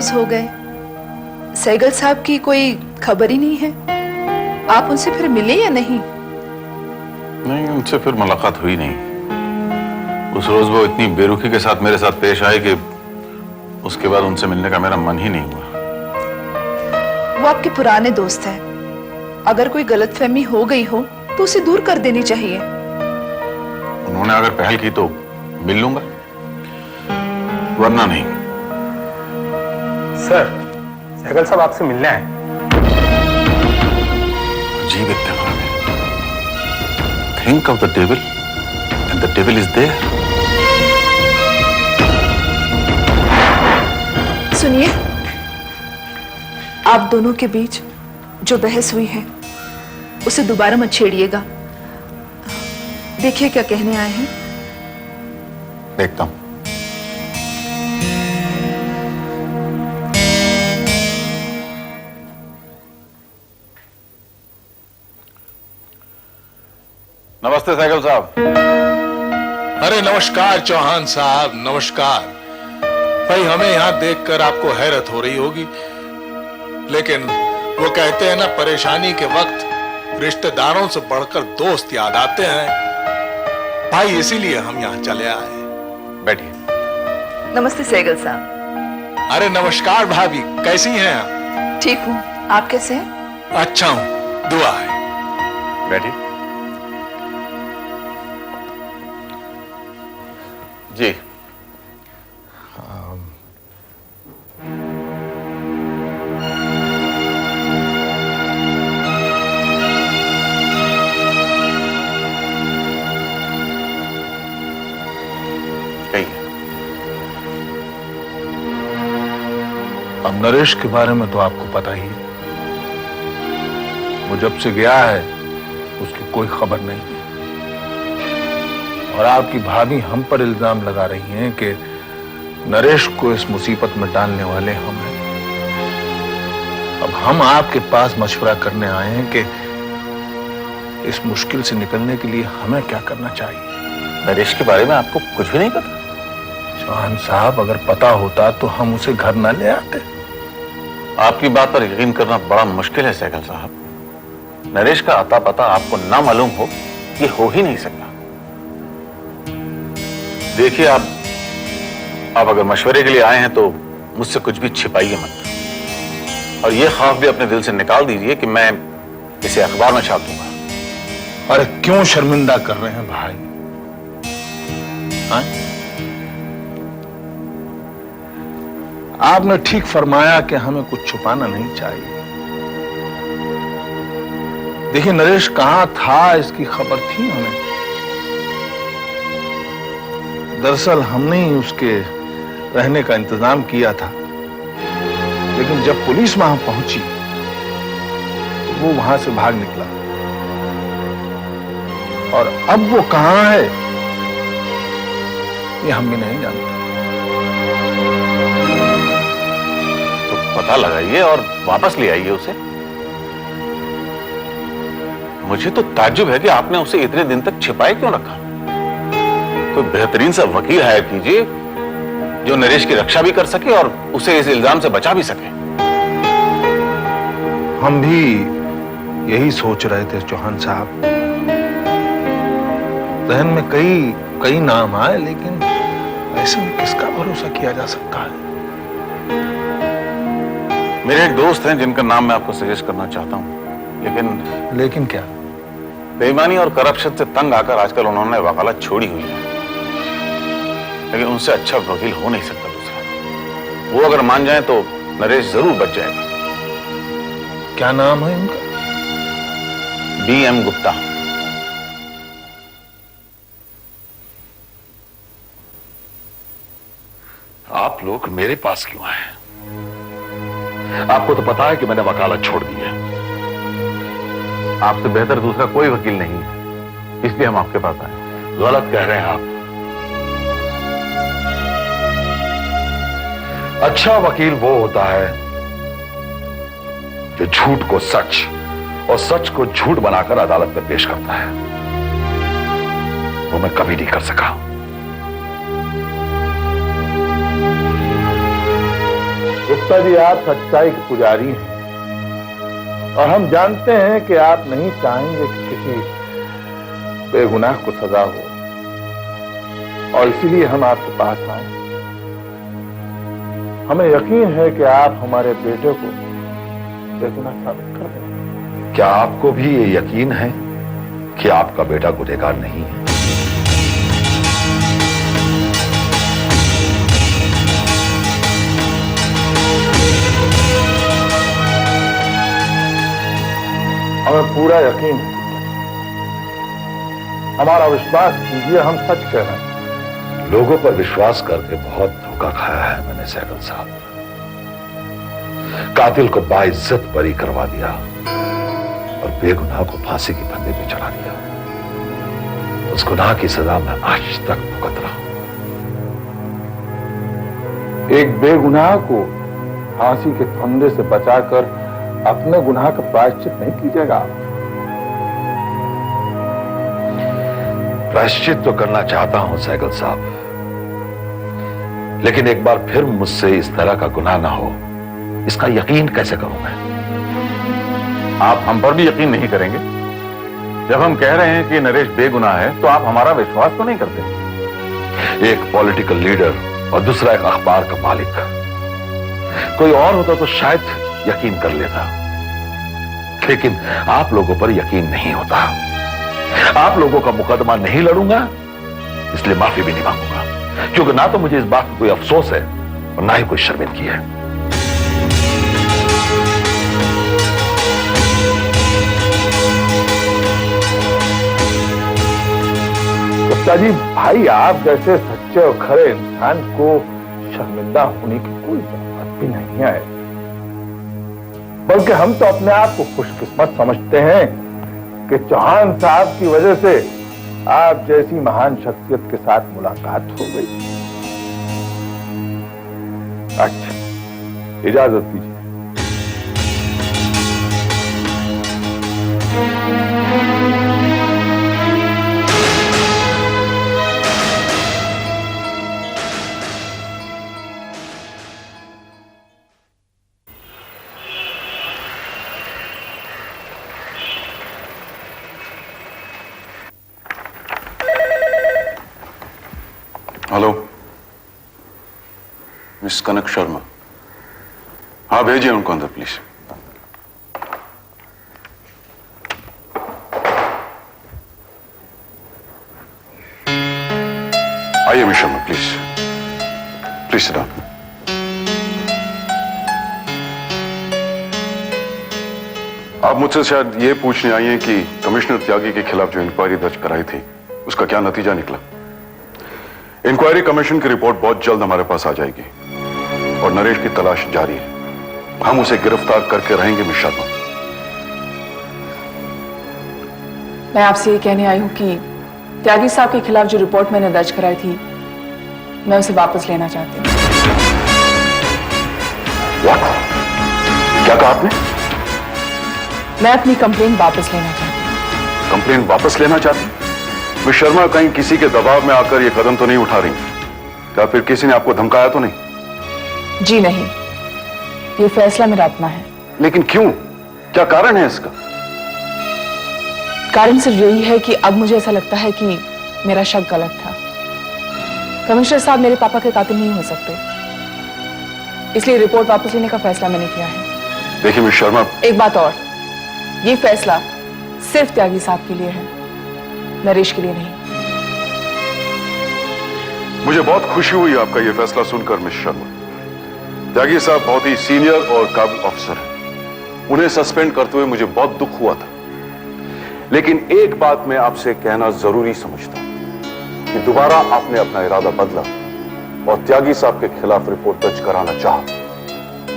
रोज हो गए, सहगल साहब की कोई खबर ही नहीं है। आप उनसे फिर मिले या नहीं? नहीं, उनसे फिर मुलाकात हुई नहीं। उस रोज वो इतनी बेरुखी के साथ मेरे साथ पेश आए कि उसके बाद उनसे मिलने का मेरा मन ही नहीं हुआ। वो आपके पुराने दोस्त हैं। अगर कोई गलतफहमी हो गई हो तो उसे दूर कर देनी चाहिए। उन्होंने अगर पहल की तो मिल लूंगा, वरना नहीं। सर, सहगल साहब आपसे मिलने आए। अजीब इत्तेफाक है। Think of the devil and the devil is there. सुनिए, आप दोनों के बीच जो बहस हुई है उसे दोबारा मत छेड़िएगा। देखिए क्या कहने आए हैं। देखता हूं। नमस्ते सहगल साहब। अरे नमस्कार चौहान साहब, नमस्कार। भाई हमें यहां देखकर आपको हैरत हो रही होगी, लेकिन वो कहते हैं ना, परेशानी के वक्त रिश्तेदारों से बढ़कर दोस्त याद आते हैं। भाई इसीलिए हम यहां चले आए। बैठिए। नमस्ते सहगल साहब। अरे नमस्कार भाभी, कैसी हैं आप? ठीक हूँ, आप कैसे हैं? अच्छा हूं, दुआ है। बैठिए। जी। अब नरेश के बारे में तो आपको पता ही है। वो जब से गया है उसकी कोई खबर नहीं है, और आपकी भाभी हम पर इल्जाम लगा रही हैं कि नरेश को इस मुसीबत में डालने वाले हम हैं। अब हम आपके पास मशवरा करने आए हैं कि इस मुश्किल से निकलने के लिए हमें क्या करना चाहिए। नरेश के बारे में आपको कुछ भी नहीं पता? चौहान साहब, अगर पता होता तो हम उसे घर न ले आते। आपकी बात पर यकीन करना बड़ा मुश्किल है सहगल साहब। नरेश का अता पता आपको ना मालूम हो, ये हो ही नहीं सकता। देखिए, आप अगर मशवरे के लिए आए हैं तो मुझसे कुछ भी छिपाइए मत, और ये ख्वाब भी अपने दिल से निकाल दीजिए कि मैं इसे अखबार में छाप दूंगा। अरे क्यों शर्मिंदा कर रहे हैं भाई? हाँ? आपने ठीक फरमाया कि हमें कुछ छुपाना नहीं चाहिए। देखिए, नरेश कहां था इसकी खबर थी हमें। दरअसल हमने ही उसके रहने का इंतजाम किया था, लेकिन जब पुलिस वहां पहुंची तो वो वहां से भाग निकला, और अब वो कहां है ये हम भी नहीं जानते। तो पता लगाइए और वापस ले आइए उसे। मुझे तो ताज्जुब है कि आपने उसे इतने दिन तक छिपाए क्यों रखा। कोई बेहतरीन सा वकील हायर कीजिए जो नरेश की रक्षा भी कर सके और उसे इस इल्जाम से बचा भी सके। हम भी यही सोच रहे थे चौहान साहब। जहन में कई नाम आए, लेकिन ऐसे में किसका भरोसा किया जा सकता है। मेरे एक दोस्त हैं जिनका नाम मैं आपको सजेस्ट करना चाहता हूं, लेकिन क्या? बेईमानी और करप्शन से तंग आकर आजकल उन्होंने वकालत छोड़ी हुई है, लेकिन उनसे अच्छा वकील हो नहीं सकता दूसरा। वो अगर मान जाए तो नरेश जरूर बच जाएगा। क्या नाम है उनका? B.M. गुप्ता। आप लोग मेरे पास क्यों आए? आपको तो पता है कि मैंने वकालत छोड़ दी है। आपसे बेहतर दूसरा कोई वकील नहीं है, इसलिए हम आपके पास आए। गलत कह रहे हैं आप। अच्छा वकील वो होता है जो झूठ को सच और सच को झूठ बनाकर अदालत में पेश करता है। वो मैं कभी नहीं कर सका। गुप्ता जी, आप सच्चाई के पुजारी हैं और हम जानते हैं कि आप नहीं चाहेंगे कि किसी बेगुनाह को सजा हो, और इसीलिए हम आपके पास आए। हमें यकीन है कि आप हमारे बेटे को बेगुनाह साबित कर देंगे। क्या आपको भी ये यकीन है कि आपका बेटा गुनहगार नहीं है? हमें पूरा यकीन है, हमारा विश्वास कीजिए, हम सच कह रहे हैं। लोगों पर विश्वास करके बहुत धोखा खाया है मैंने सहगल साहब। कातिल को बाइज्जत बरी करवा दिया और बेगुनाह को फांसी की फंदे पे चढ़ा दिया। उस गुनाह की सजा मैं आज तक भुगत रहा हूं। एक बेगुनाह को फांसी के फंदे से बचाकर अपने गुनाह का प्रायश्चित नहीं कीजिएगा। प्रायश्चित तो करना चाहता हूं सहगल साहब, लेकिन एक बार फिर मुझसे इस तरह का गुनाह ना हो, इसका यकीन कैसे करूं मैं? आप हम पर भी यकीन नहीं करेंगे? जब हम कह रहे हैं कि नरेश बेगुनाह है तो आप हमारा विश्वास तो नहीं करते? एक पॉलिटिकल लीडर और दूसरा एक अखबार का मालिक, कोई और होता तो शायद यकीन कर लेता, लेकिन आप लोगों पर यकीन नहीं होता। आप लोगों का मुकदमा नहीं लड़ूंगा, इसलिए माफी भी नहीं मांगूंगा, क्योंकि ना तो मुझे इस बात का कोई अफसोस है और ना ही कोई शर्मिंदगी है। गुप्ता जी, भाई आप जैसे सच्चे और खरे इंसान को शर्मिंदा होने की कोई जरूरत भी नहीं है, बल्कि हम तो अपने आप को खुशकिस्मत समझते हैं कि चौहान साहब की वजह से आप जैसी महान शख्सियत के साथ मुलाकात हो गई। अच्छा, इजाजत दीजिए। हेलो, मिस कनक शर्मा। हाँ, भेजिए उनको अंदर प्लीज। आइए miss Sharma, please please sit down. आप मुझसे शायद ये पूछने आई हैं कि कमिश्नर त्यागी के खिलाफ जो इंक्वायरी दर्ज कराई थी उसका क्या नतीजा निकला। इंक्वायरी कमीशन की रिपोर्ट बहुत जल्द हमारे पास आ जाएगी और नरेश की तलाश जारी है। हम उसे गिरफ्तार करके रहेंगे मिस शर्मा। मैं आपसे ये कहने आई हूं कि त्यागी साहब के खिलाफ जो रिपोर्ट मैंने दर्ज कराई थी, मैं उसे वापस लेना चाहती हूँ। क्या कहा आपने? मैं अपनी कंप्लेंट वापस लेना चाहती हूँ। कंप्लेंट वापस लेना चाहती? मिस शर्मा, कहीं किसी के दबाव में आकर ये कदम तो नहीं उठा रही? क्या फिर किसी ने आपको धमकाया तो नहीं? जी नहीं, ये फैसला मेरा अपना है। लेकिन क्यों? क्या कारण है इसका? कारण सिर्फ यही है कि अब मुझे ऐसा लगता है कि मेरा शक गलत था। कमिश्नर साहब मेरे पापा के कातिल नहीं हो सकते, इसलिए रिपोर्ट वापस लेने का फैसला मैंने किया है। देखिए मिस शर्मा, एक बात और, ये फैसला सिर्फ त्यागी साहब के लिए है, नरेश के लिए नहीं। मुझे बहुत खुशी हुई आपका यह फैसला सुनकर मिस शर्मा। त्यागी साहब बहुत ही सीनियर और काबिल ऑफिसर हैं। उन्हें सस्पेंड करते हुए मुझे बहुत दुख हुआ था, लेकिन एक बात मैं आपसे कहना जरूरी समझता हूं कि दोबारा आपने अपना इरादा बदला और त्यागी साहब के खिलाफ रिपोर्ट दर्ज कराना चाहा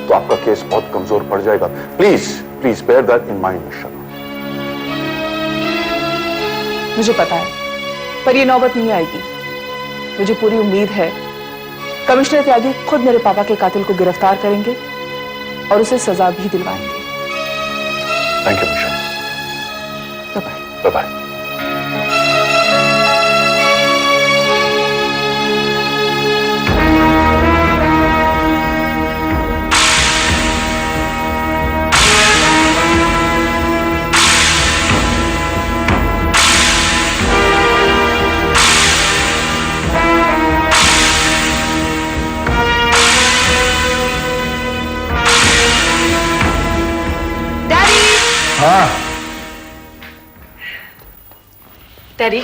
तो आपका केस बहुत कमजोर पड़ जाएगा। Please please bear that in mind miss Sharma. मुझे पता है, पर यह नौबत नहीं आएगी। मुझे पूरी उम्मीद है कमिश्नर त्यागी खुद मेरे पापा के कातिल को गिरफ्तार करेंगे और उसे सजा भी दिलवाएंगे। Thank you miss Sharma. Bye bye. हाँ। टेरी,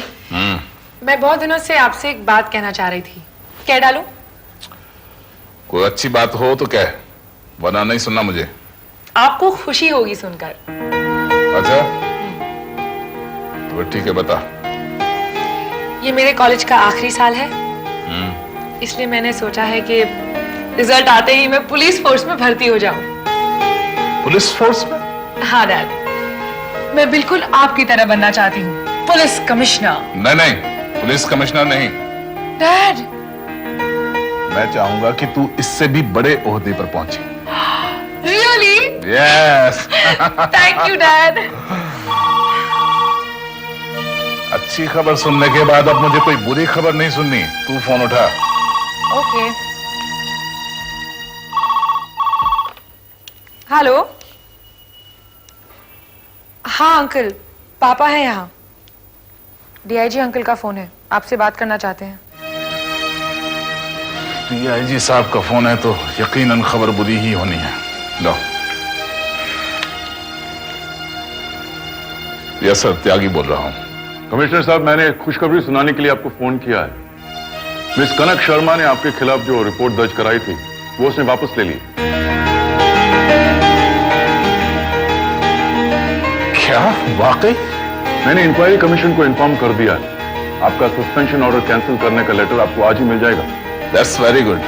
मैं बहुत दिनों से आपसे एक बात कहना चाह रही थी। कह डालूं? कोई अच्छी बात हो तो क्या, वरना नहीं सुनना मुझे। आपको खुशी होगी सुनकर। अच्छा, तो ठीक है, बता। ये मेरे कॉलेज का आखिरी साल है, इसलिए मैंने सोचा है कि रिजल्ट आते ही मैं पुलिस फोर्स में भर्ती हो जाऊं। पुलिस फोर्स में? हाँ डैड, मैं बिल्कुल आपकी तरह बनना चाहती हूँ, पुलिस कमिश्नर। नहीं नहीं, पुलिस कमिश्नर नहीं। डैड, मैं चाहूंगा कि तू इससे भी बड़े ओहदे पर पहुंचे। Really? Yes. Thank you dad. अच्छी खबर सुनने के बाद अब मुझे कोई बुरी खबर नहीं सुननी। तू फोन उठा। ओके। हेलो। हाँ अंकल, पापा है यहाँ। डीआईजी अंकल का फोन है, आपसे बात करना चाहते हैं। डीआईजी साहब का फोन है तो यकीनन खबर बुरी ही होनी है। लो। यस सर, त्यागी बोल रहा हूँ। कमिश्नर साहब, मैंने खुशखबरी सुनाने के लिए आपको फोन किया है। मिस कनक शर्मा ने आपके खिलाफ जो रिपोर्ट दर्ज कराई थी वो उसने वापस ले ली। क्या वाकई? मैंने इंक्वायरी कमीशन को इन्फॉर्म कर दिया है। आपका सस्पेंशन ऑर्डर कैंसिल करने का लेटर आपको आज ही मिल जाएगा। That's very good.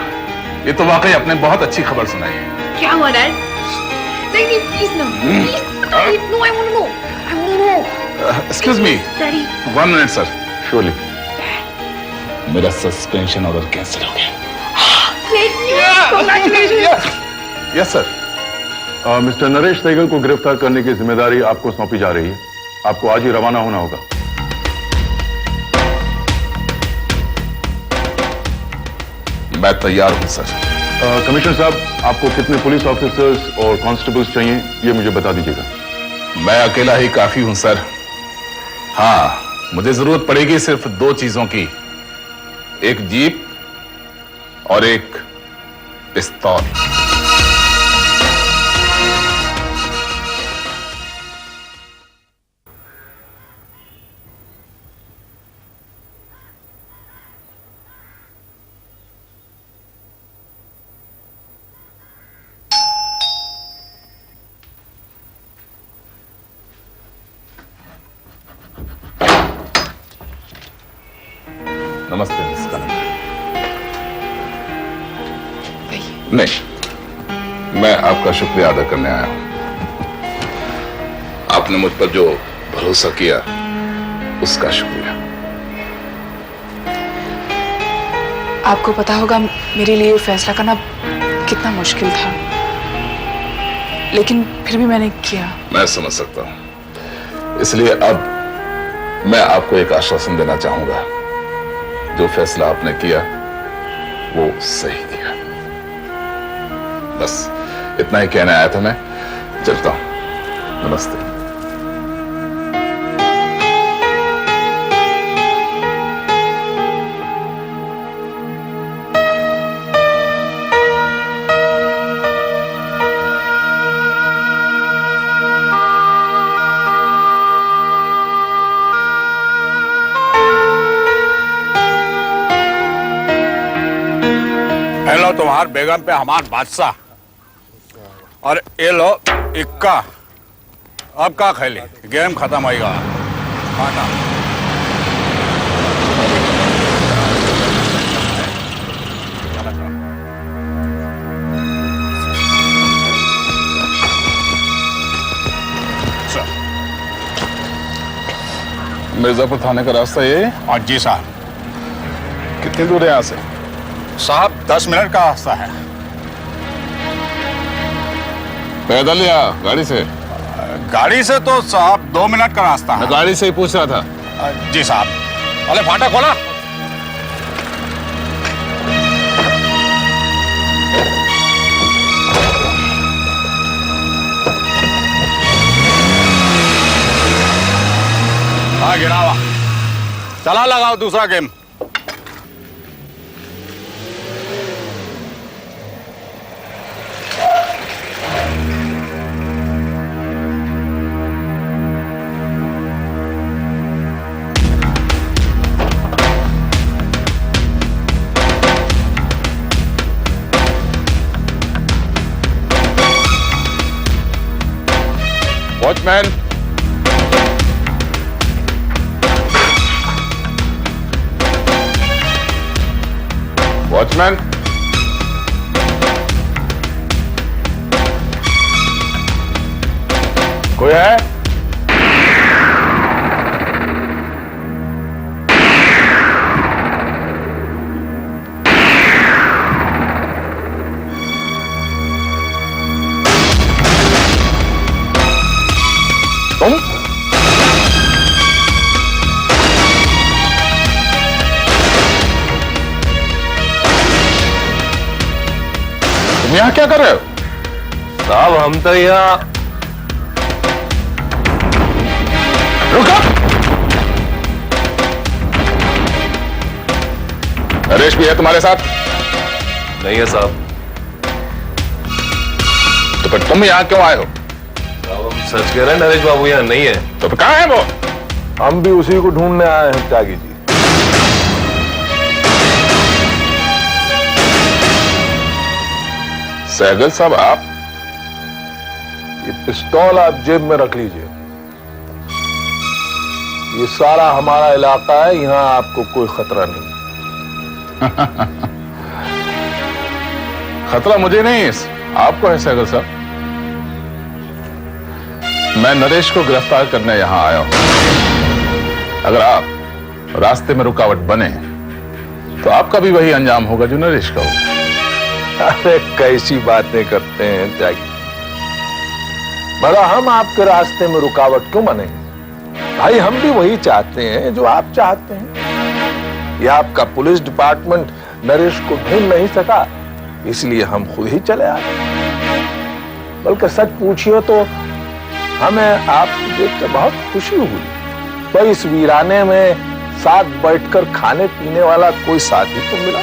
ये तो वाकई आपने बहुत अच्छी खबर सुनाई है। क्या हुआ डैड? नहीं please no, please no, I want to know, I want to know. Excuse me, daddy. 1 minute sir. Surely. मेरा सस्पेंशन ऑर्डर कैंसिल हो गया। Yes sir. Mister Naresh Sahgal को गिरफ्तार करने की जिम्मेदारी आपको सौंपी जा रही है। आपको आज ही रवाना होना होगा। मैं तैयार हूं सर। कमिश्नर साहब, आपको कितने पुलिस ऑफिसर्स और कांस्टेबल्स चाहिए ये मुझे बता दीजिएगा। मैं अकेला ही काफी हूं सर। हाँ, मुझे जरूरत पड़ेगी सिर्फ 2 चीजों की, एक जीप और एक पिस्तौल। नमस्ते मिस कनक। नहीं, मैं आपका शुक्रिया अदा करने आया हूं। आपने मुझ पर जो भरोसा किया उसका शुक्रिया। आपको पता होगा मेरे लिए फैसला करना कितना मुश्किल था, लेकिन फिर भी मैंने किया। मैं समझ सकता हूं, इसलिए अब मैं आपको एक आश्वासन देना चाहूंगा, जो फैसला आपने किया वो सही किया। बस इतना ही कहने आया था मैं। चलता हूं। नमस्ते। हेलो, तुम्हार बेगम पे हमार बादशाह। और ये लो इक्का। अब का खेली, गेम खत्म होगा। खाना मिर्जापुर थाने का रास्ता ये है? और जी साहब। कितनी दूर है यहाँ से? साहब 10 मिनट का रास्ता है। पैदल या गाड़ी से? गाड़ी से तो साहब 2 मिनट का रास्ता मैं है। गाड़ी से ही पूछ रहा था। जी साहब। अरे फाटक खोला। हाँ गिरावा। चला लगाओ दूसरा गेम। वॉचमैन, वॉचमैन, कोई है? तुम? तुम यहां क्या कर रहे हो? साहब हम तो यहाँ रुको! नरेश भी है तुम्हारे साथ? नहीं है साहब। तो फिर तुम यहां क्यों आए हो? साहब हम सच कह रहे हैं, नरेश बाबू यहाँ नहीं है। तो फिर कहां है वो? हम भी उसी को ढूंढने आए हैं त्यागी जी। सहगल साहब, आप? ये पिस्तौल आप जेब में रख लीजिए। ये सारा हमारा इलाका है, यहां आपको कोई खतरा नहीं। खतरा मुझे नहीं, आपको है सहगल साहब। मैं नरेश को गिरफ्तार करने यहां आया हूं। अगर आप रास्ते में रुकावट बने तो आपका भी वही अंजाम होगा जो नरेश का होगा। अरे कैसी बातें करते हैं त्यागी। भला हम आपके रास्ते में रुकावट क्यों बनेंगे? भाई हम भी वही चाहते हैं जो आप चाहते हैं। ये आपका पुलिस डिपार्टमेंट नरेश को ढूंढ नहीं सका, इसलिए हम खुद ही चले आए। बल्कि सच पूछिए तो हमें आपको देखकर बहुत खुशी हुई। तो इस वीराने में साथ बैठकर खाने पीने वाला कोई साथी तो मिला।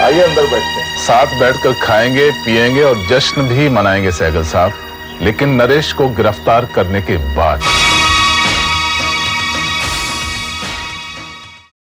आइए अंदर बैठते हैं। साथ बैठकर खाएंगे, पिएंगे और जश्न भी मनाएंगे सहगल साहब, लेकिन नरेश को गिरफ्तार करने के बाद।